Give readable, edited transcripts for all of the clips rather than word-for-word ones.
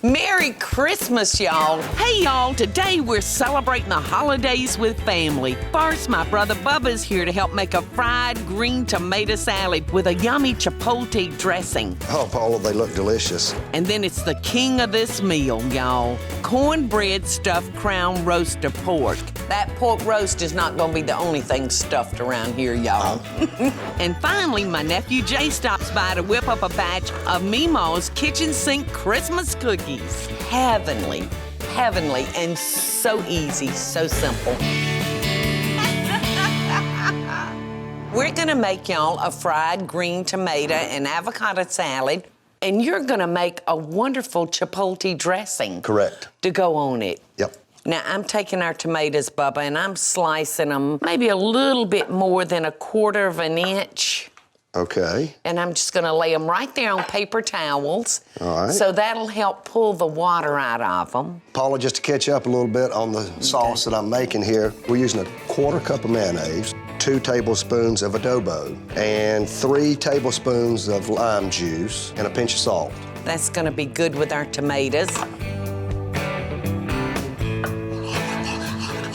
Merry Christmas, y'all. Hey, y'all, today we're celebrating the holidays with family. First, my brother Bubba's here to help make a fried green tomato salad with a yummy Chipotle dressing. Oh, Paula, they look delicious. And then it's the king of this meal, y'all. Cornbread stuffed crown roast of pork. That pork roast is not gonna be the only thing stuffed around here, y'all. And finally, my nephew Jay stops by to whip up a batch of Meemaw's kitchen sink Christmas cookies. Heavenly, heavenly, and so easy, so simple. We're gonna make y'all a fried green tomato and avocado salad, and you're gonna make a wonderful Chipotle dressing. Correct. To go on it. Yep. Now, I'm taking our tomatoes, Bubba, and I'm slicing them maybe a little bit more than 1/4 of an inch. Okay. And I'm just gonna lay them right there on paper towels. All right. So that'll help pull the water out of them. Paula, just to catch up a little bit on the sauce that I'm making here, we're using 1/4 cup of mayonnaise, 2 tablespoons of adobo, and 3 tablespoons of lime juice, and a pinch of salt. That's gonna be good with our tomatoes.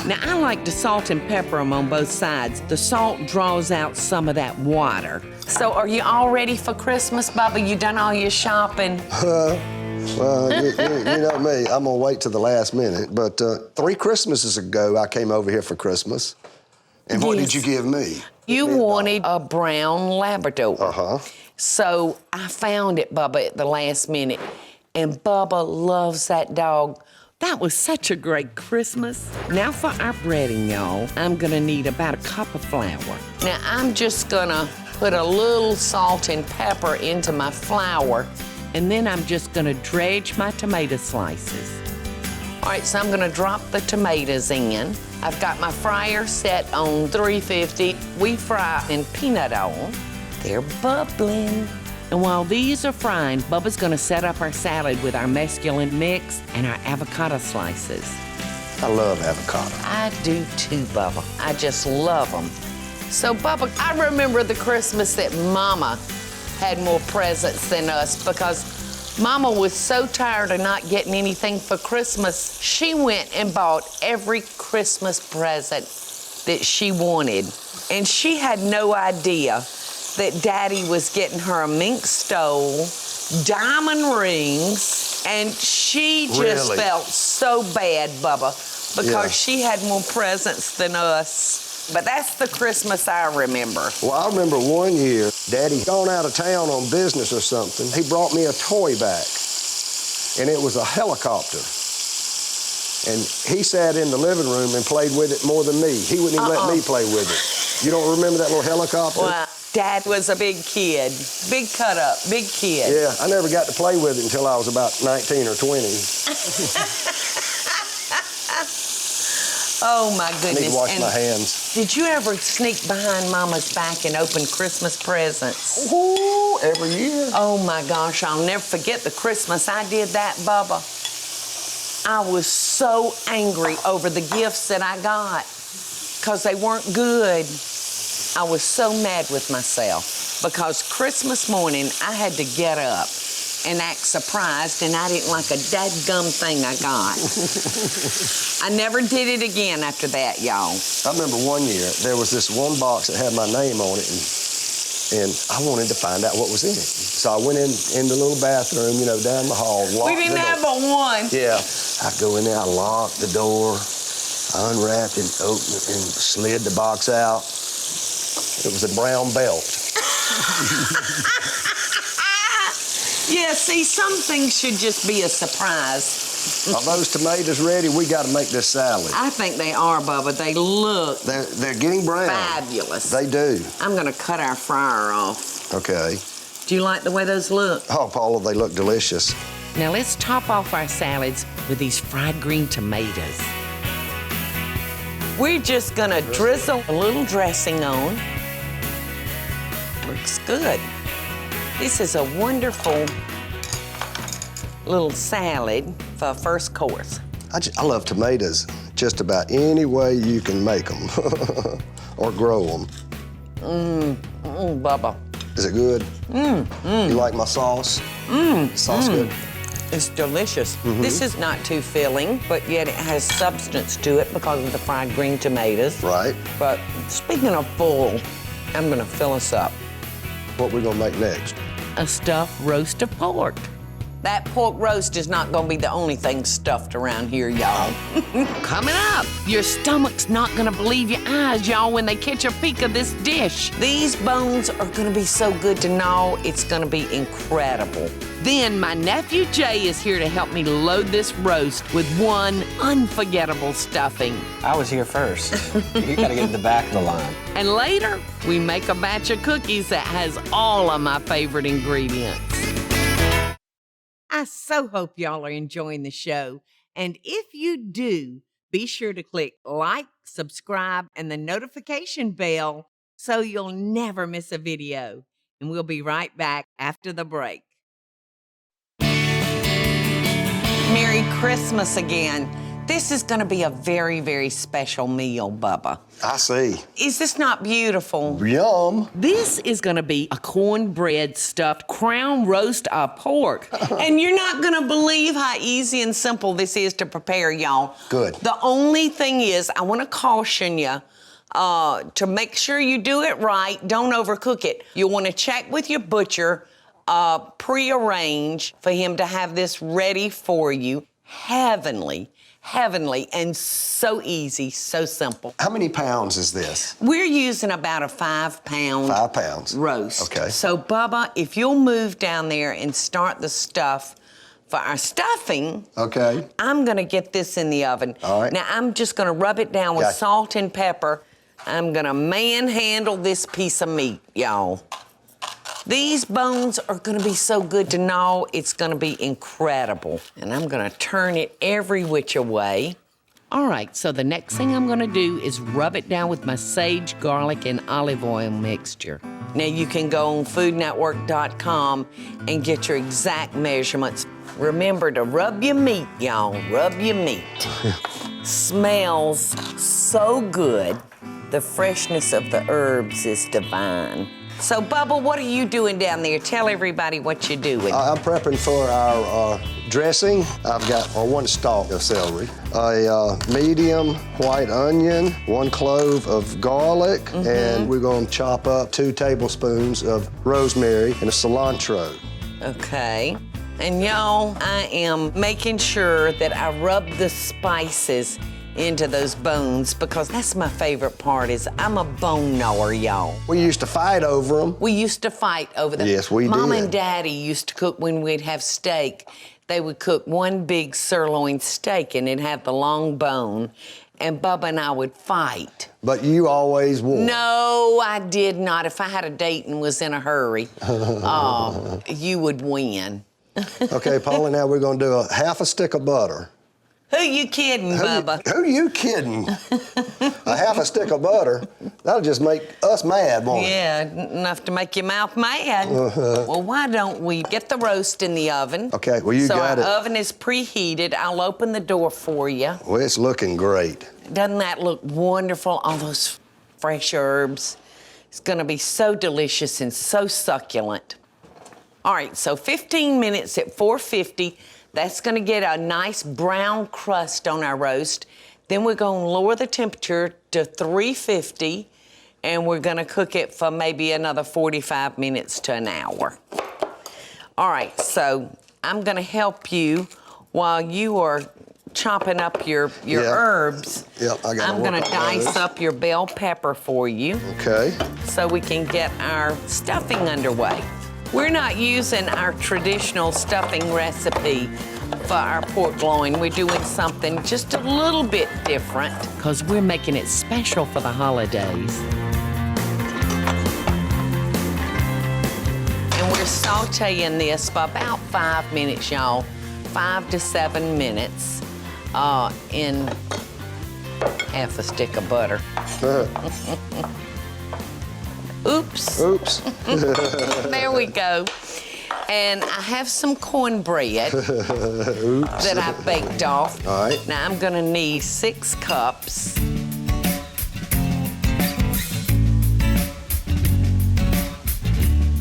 Now, I like to salt and pepper them on both sides. The salt draws out some of that water. So are you all ready for Christmas, Bubba? You done all your shopping? Well, you know me, I'm gonna wait till the last minute. But 3 Christmases ago, I came over here for Christmas. And what did you give me? You wanted a brown Labrador. Uh-huh. So I found it, Bubba, at the last minute. And Bubba loves that dog. That was such a great Christmas. Now for our breading, y'all, I'm gonna need about 1 cup of flour. Now I'm just gonna put a little salt and pepper into my flour. And then I'm just gonna dredge my tomato slices. All right, so I'm gonna drop the tomatoes in. I've got my fryer set on 350. We fry in peanut oil. They're bubbling. And while these are frying, Bubba's gonna set up our salad with our mesclun mix and our avocado slices. I love avocado. I do too, Bubba. I just love them. So, Bubba, I remember the Christmas that Mama had more presents than us because Mama was so tired of not getting anything for Christmas, she went and bought every Christmas present that she wanted. And she had no idea that Daddy was getting her a mink stole, diamond rings, and she just felt so bad, Bubba, because she had more presents than us. But that's the Christmas I remember. Well, I remember one year, Daddy gone out of town on business or something. He brought me a toy back, and it was a helicopter. And he sat in the living room and played with it more than me. He wouldn't even let me play with it. You don't remember that little helicopter? Well, Dad was a big kid, big cut up, big kid. Yeah, I never got to play with it until I was about 19 or 20. Oh, my goodness. I need to wash my hands. Did you ever sneak behind Mama's back and open Christmas presents? Ooh, every year. Oh, my gosh, I'll never forget the Christmas I did that, Bubba. I was so angry over the gifts that I got because they weren't good. I was so mad with myself because Christmas morning I had to get up and act surprised, and I didn't like a dadgum thing I got. I never did it again after that, y'all. I remember one year, there was this one box that had my name on it, and I wanted to find out what was in it. So I went in the little bathroom, you know, down the hall, locked We didn't the have door. but one. Yeah. I go in there, I locked the door, I unwrapped and opened it and slid the box out. It was a brown belt. Yeah, see, some things should just be a surprise. Are those tomatoes ready? We got to make this salad. I think they are, Bubba. They look They're getting brown. fabulous. They do. I'm gonna cut our fryer off. Okay. Do you like the way those look? Oh, Paula, they look delicious. Now let's top off our salads with these fried green tomatoes. We're just gonna drizzle a little dressing on. Looks good. This is a wonderful little salad for a first course. I love tomatoes just about any way you can make them or grow them. Bubba. Is it good? You like my sauce? Sauce good? It's delicious. This is not too filling, but yet it has substance to it because of the fried green tomatoes. Right. But speaking of full, I'm gonna fill us up. What we gonna make next? A stuffed roast of pork. That pork roast is not gonna be the only thing stuffed around here, y'all. Coming up, your stomach's not gonna believe your eyes, y'all, when they catch a peek of this dish. These bones are gonna be so good to gnaw, it's gonna be incredible. Then my nephew Jay is here to help me load this roast with one unforgettable stuffing. I was here first. You gotta get in the back of the line. And later, we make a batch of cookies that has all of my favorite ingredients. I so hope y'all are enjoying the show. And if you do, be sure to click like, subscribe, and the notification bell so you'll never miss a video. And we'll be right back after the break. Merry Christmas again. This is gonna be a very, very special meal, Bubba. I see. Is this not beautiful? Yum. This is gonna be a cornbread stuffed crown roast of pork. And you're not gonna believe how easy and simple this is to prepare, y'all. Good. The only thing is, I wanna caution you to make sure you do it right, don't overcook it. You wanna check with your butcher, pre-arrange for him to have this ready for you. Heavenly, and so easy, so simple. How many pounds is this? We're using about a 5-pound 5 pounds. roast. Okay. So, Bubba, if you'll move down there and start the stuff for our stuffing, Okay. I'm gonna get this in the oven. All right. Now, I'm just gonna rub it down with Gotcha. salt and pepper. I'm gonna manhandle this piece of meat, y'all. These bones are gonna be so good to gnaw, it's gonna be incredible. And I'm gonna turn it every which way. All right, so the next thing I'm gonna do is rub it down with my sage, garlic, and olive oil mixture. Now you can go on foodnetwork.com and get your exact measurements. Remember to rub your meat, y'all, rub your meat. Smells so good. The freshness of the herbs is divine. So, Bubba, what are you doing down there? Tell everybody what you're doing. I'm prepping for our dressing. I've got 1 stalk of celery, a medium white onion, 1 clove of garlic, and we're gonna chop up 2 tablespoons of rosemary and a cilantro. Okay. And y'all, I am making sure that I rub the spices into those bones because that's my favorite part is I'm a bone gnawer, y'all. We used to fight over them. We used to fight over them. Yes, we Mom did. and Daddy used to cook when we'd have steak. They would cook 1 big sirloin steak and it'd have the long bone. And Bubba and I would fight. But you always won. No, I did not. If I had a date and was in a hurry, you would win. Okay, Paula, now we're gonna do a 1/2 stick of butter. Who you kidding, Bubba? Who you kidding? A 1/2 stick of butter, that'll just make us mad, won't it? Yeah, enough to make your mouth mad. Well, why don't we get the roast in the oven? Okay, well, you got it. So our oven is preheated. I'll open the door for you. Well, it's looking great. Doesn't that look wonderful? All those fresh herbs. It's gonna be so delicious and so succulent. All right, so 15 minutes at 450. That's gonna get a nice brown crust on our roast. Then we're gonna lower the temperature to 350, and we're gonna cook it for maybe another 45 minutes to an hour. All right, so I'm gonna help you while you are chopping up your herbs. Yep, I gotta I'm work gonna on dice those. up your bell pepper for you Okay. so we can get our stuffing underway. We're not using our traditional stuffing recipe for our pork loin. We're doing something just a little bit different. Because we're making it special for the holidays. And we're sauteing this for about 5 minutes, y'all. 5 to 7 minutes in 1/2 stick of butter. Oops. Oops. There we go. And I have some cornbread that I baked off. All right. Now I'm gonna need 6 cups.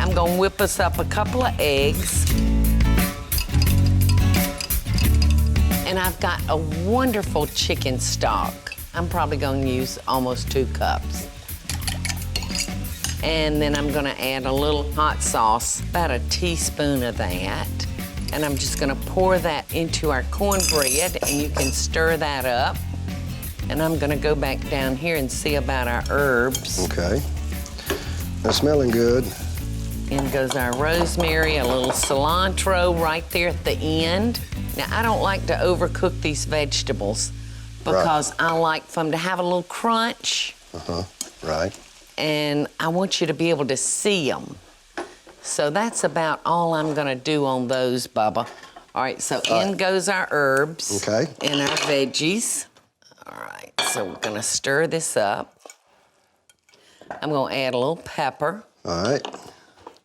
I'm gonna whip us up a couple of eggs. And I've got a wonderful chicken stock. I'm probably gonna use almost 2 cups. And then I'm gonna add a little hot sauce, about a teaspoon of that. And I'm just gonna pour that into our cornbread, and you can stir that up. And I'm gonna go back down here and see about our herbs. Okay. They're smelling good. In goes our rosemary, a little cilantro right there at the end. Now, I don't like to overcook these vegetables because I like for them to have a little crunch. Right. And I want you to be able to see them. So that's about all I'm gonna do on those, Bubba. All right, so in goes our herbs. Okay. And our veggies. All right, so we're gonna stir this up. I'm gonna add a little pepper. All right.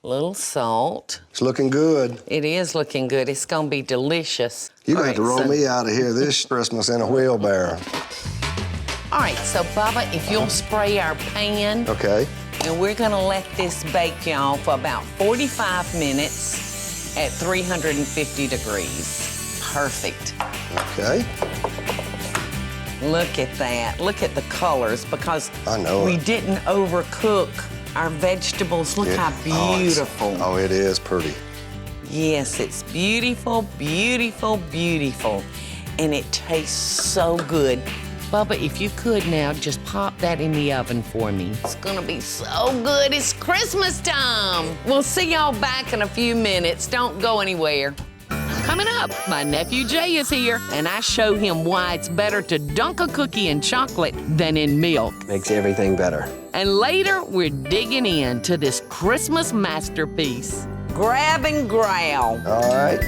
A little salt. It's looking good. It is looking good. It's gonna be delicious. You're gonna have to roll me out of here this Christmas in a wheelbarrow. All right, so Bubba, if you'll spray our pan. Okay. And we're gonna let this bake, y'all, for about 45 minutes at 350 degrees. Perfect. Okay. Look at that. Look at the colors, because I know we it. didn't overcook our vegetables. Look how beautiful. Oh, it is pretty. Yes, it's beautiful, beautiful, beautiful. And it tastes so good. Bubba, if you could now, just pop that in the oven for me. It's gonna be so good. It's Christmas time. We'll see y'all back in a few minutes. Don't go anywhere. Coming up, my nephew Jay is here, and I show him why it's better to dunk a cookie in chocolate than in milk. Makes everything better. And later, we're digging into this Christmas masterpiece. Grab and growl. All right.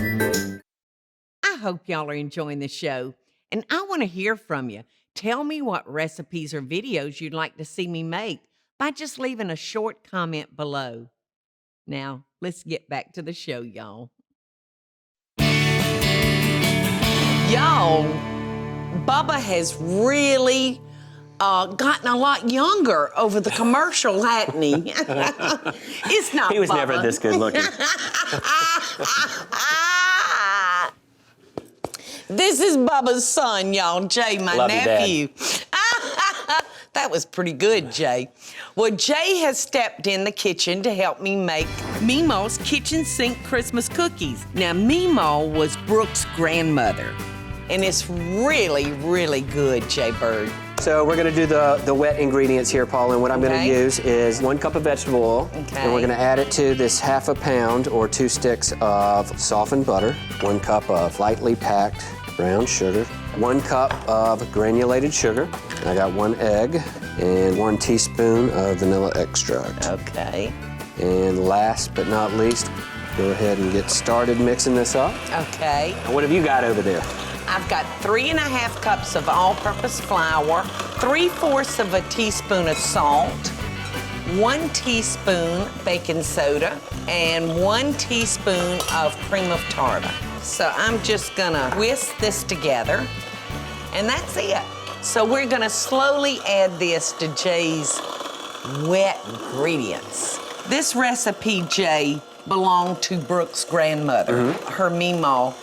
I hope y'all are enjoying the show, and I want to hear from you. Tell me what recipes or videos you'd like to see me make by just leaving a short comment below. Now, let's get back to the show, y'all. Y'all, Bubba has really gotten a lot younger over the commercial, hadn't he? It's not He was Bubba. never this good looking. This is Bubba's son, y'all, Jay, my Love you, nephew. That was pretty good, Jay. Well, Jay has stepped in the kitchen to help me make Meemaw's kitchen sink Christmas cookies. Now, Meemaw was Brooke's grandmother. and it's really, really good, Jay Bird. So we're gonna do the wet ingredients here, Paula, and what I'm gonna Okay. use is 1 cup of vegetable oil. Okay. And we're gonna add it to this 1/2 pound or 2 sticks of softened butter, 1 cup of lightly packed brown sugar, 1 cup of granulated sugar. I got 1 egg and 1 teaspoon of vanilla extract. Okay. And last but not least, go ahead and get started mixing this up. Okay. And what have you got over there? I've got 3½ cups of all-purpose flour, 3/4 of a teaspoon of salt, 1 teaspoon baking soda, and 1 teaspoon of cream of tartar. So I'm just gonna whisk this together, and that's it. So we're gonna slowly add this to Jay's wet ingredients. This recipe, Jay, belonged to Brooke's grandmother, her Meemaw.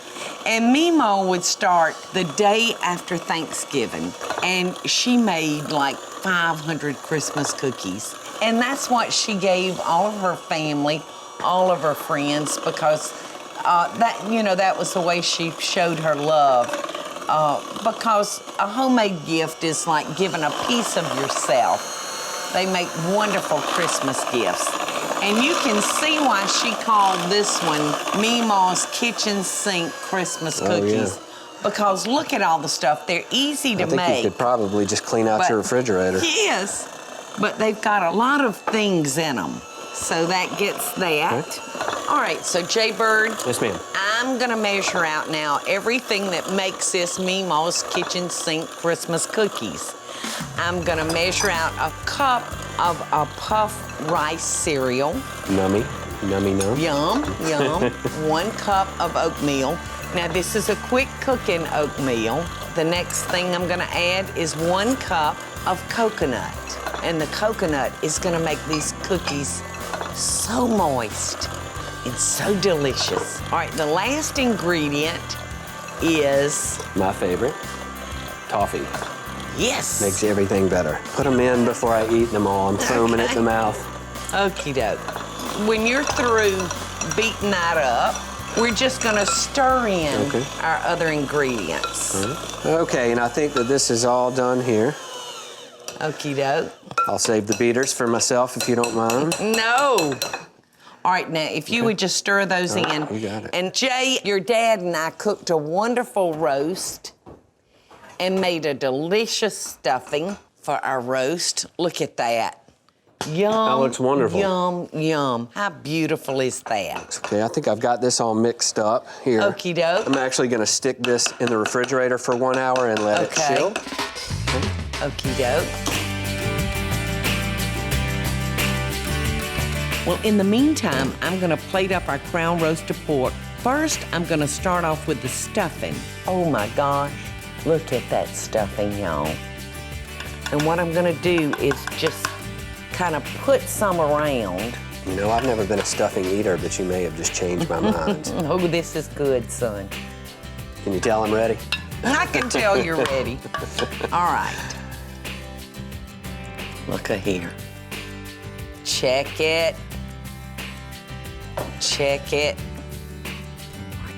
And Meemaw would start the day after Thanksgiving, and she made like 500 Christmas cookies. And that's what she gave all of her family, all of her friends, because that was the way she showed her love. Because a homemade gift is like giving a piece of yourself. They make wonderful Christmas gifts. And you can see why she called this one Meemaw's Kitchen Sink Christmas Cookies. Yeah. Because look at all the stuff. They're easy to I think make. you could probably just clean out your refrigerator. Yes, but they've got a lot of things in them. So that gets that. Okay. All right, so Jay Bird. Yes, ma'am. I'm gonna measure out now everything that makes this Meemaw's Kitchen Sink Christmas cookies. I'm gonna measure out a cup of a puff rice cereal. Nummy, nummy, num. Yum, yum. 1 cup of oatmeal. Now this is a quick cooking oatmeal. The next thing I'm gonna add is 1 cup of coconut. And the coconut is gonna make these cookies so moist and so delicious. All right, the last ingredient is... My favorite, toffee. Yes. Makes everything better. Put them in before I eat them all. I'm foaming at the mouth. Okie doke. When you're through beating that up, we're just gonna stir in our other ingredients. Okay, and I think that this is all done here. Okie doke. I'll save the beaters for myself if you don't mind. No. All right, now, if you would just stir those in. You got it. And Jay, your dad and I cooked a wonderful roast and made a delicious stuffing for our roast. Look at that. Yum. That looks wonderful. Yum, yum. How beautiful is that? Okay, I think I've got this all mixed up here. Okie doke. I'm actually gonna stick this in the refrigerator for 1 hour and let it chill. Okie doke. Well, in the meantime, I'm gonna plate up our crown roasted pork. First, I'm gonna start off with the stuffing. Oh my gosh, look at that stuffing, y'all. And what I'm gonna do is just kind of put some around. You know, I've never been a stuffing eater, but you may have just changed my mind. Oh, this is good, son. Can you tell I'm ready? I can tell you're ready. All right. Look at here. Check it. Check it.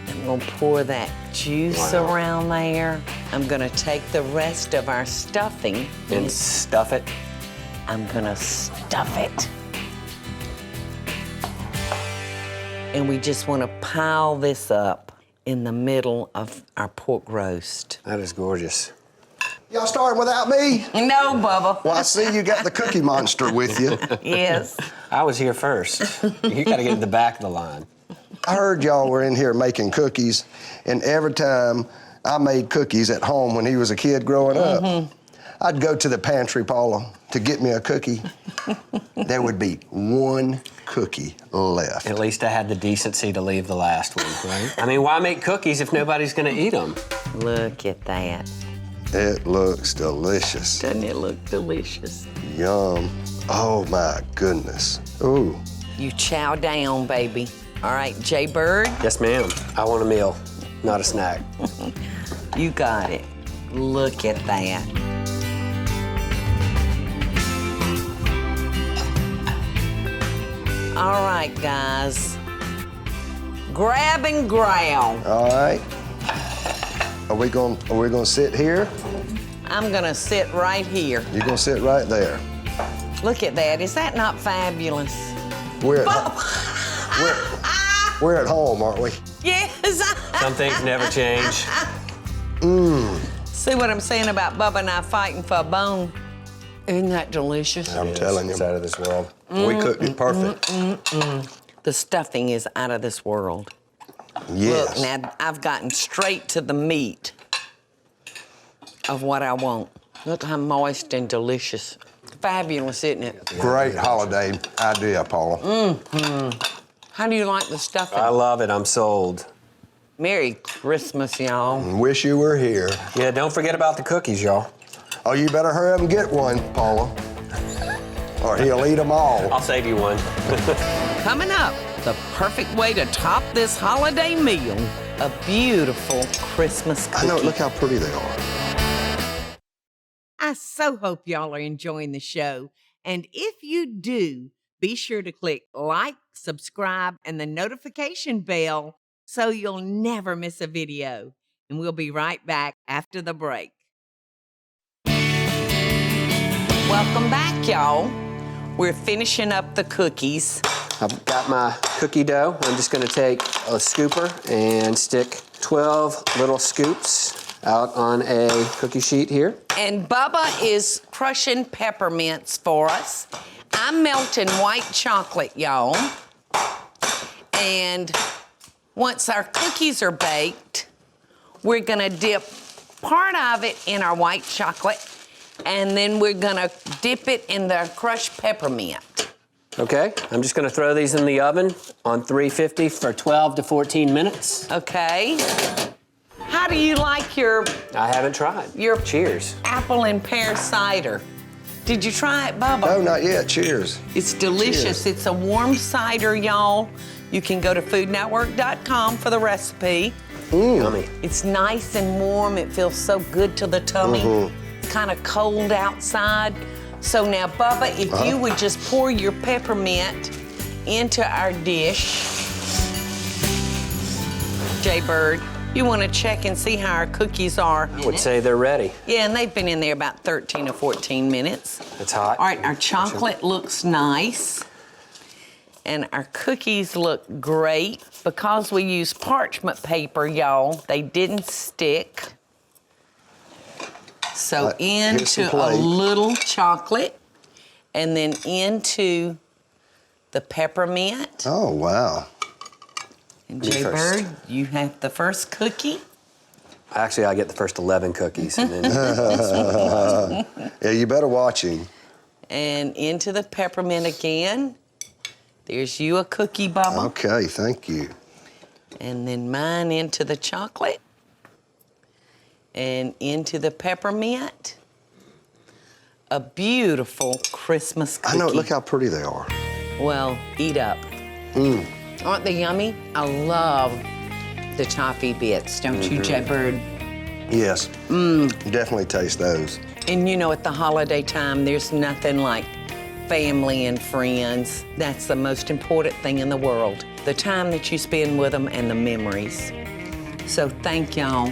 I'm gonna pour that juice around there. I'm gonna take the rest of our stuffing And stuff it. I'm gonna stuff it. And we just wanna pile this up in the middle of our pork roast. That is gorgeous. Y'all starting without me? No, Bubba. Well, I see you got the Cookie Monster with you. Yes. I was here first. You gotta get to the back of the line. I heard y'all were in here making cookies, and every time I made cookies at home when he was a kid growing up, I'd go to the pantry, Paula, to get me a cookie. There would be one cookie left. At least I had the decency to leave the last one, right? I mean, why make cookies if nobody's gonna eat them? Look at that. It looks delicious. Doesn't it look delicious? Yum. Oh, my goodness. Ooh. You chow down, baby. All right, Jay Bird, Yes, ma'am. I want a meal, not a snack. you got it. Look at that. All right, guys. Grab and growl. All right. Are we gonna sit here? I'm gonna sit right here. You're gonna sit right there. Look at that. Is that not fabulous? We're at home, aren't we? Yes. Some things never change. See what I'm saying about Bubba and I fighting for a bone? Isn't that delicious? I'm telling you. It's out of this world. We cooked it perfect. The stuffing is out of this world. Yes. Look, now I've gotten straight to the meat of what I want. Look how moist and delicious. Fabulous, isn't it? Great holiday idea, Paula. How do you like the stuffing? I love it. I'm sold. Merry Christmas, y'all. Wish you were here. Yeah, don't forget about the cookies, y'all. Oh, you better hurry up and get one, Paula. Or he'll eat them all. I'll save you one. Coming up, the perfect way to top this holiday meal. A beautiful Christmas cookie. I know, look how pretty they are. I so hope y'all are enjoying the show. And if you do, be sure to click like, subscribe, and the notification bell so you'll never miss a video. And we'll be right back after the break. Welcome back, y'all. We're finishing up the cookies. I've got my cookie dough. I'm just gonna take a scooper and stick 12 little scoops out on a cookie sheet here. And Bubba is crushing peppermints for us. I'm melting white chocolate, y'all. And once our cookies are baked, we're gonna dip part of it in our white chocolate, and then we're gonna dip it in the crushed peppermint. Okay, I'm just gonna throw these in the oven on 350 for 12 to 14 minutes. Okay. How do you like your I haven't tried. Cheers. apple and pear cider? Did you try it, Bubba? No, not yet. Cheers. It's delicious. Cheers. It's a warm cider, y'all. You can go to foodnetwork.com for the recipe. Yummy. It's nice and warm. It feels so good to the tummy. It's kind of cold outside. So now, Bubba, if you would just pour your peppermint into our dish. Jay-Bird, you want to check and see how our cookies are? I would say they're ready. Yeah, and they've been in there about 13 or 14 minutes. It's hot. All right, our chocolate looks nice. And our cookies look great. Because we use parchment paper, y'all, they didn't stick. So into a little chocolate, and then into the peppermint. Oh, wow. And Jay-Bird, you have the first cookie. Actually, I get the first 11 cookies. And then Yeah, you better watch him. And into the peppermint again. There's you a cookie, Bubba. Okay, thank you. And then mine into the chocolate. And into the peppermint. A beautiful Christmas cookie. I know, look how pretty they are. Well, eat up. Aren't they yummy? I love the toffee bits, don't you, Jay-Bird? Yes. You definitely taste those. And you know, at the holiday time, there's nothing like family and friends. That's the most important thing in the world. The time that you spend with them and the memories. So thank y'all.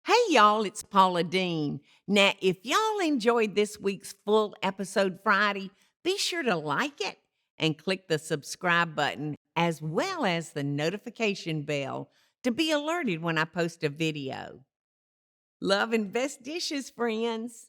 Hey, y'all, it's Paula Deen. Now, if y'all enjoyed this week's full episode Friday, be sure to like it and click the subscribe button as well as the notification bell to be alerted when I post a video. Love and best dishes, friends.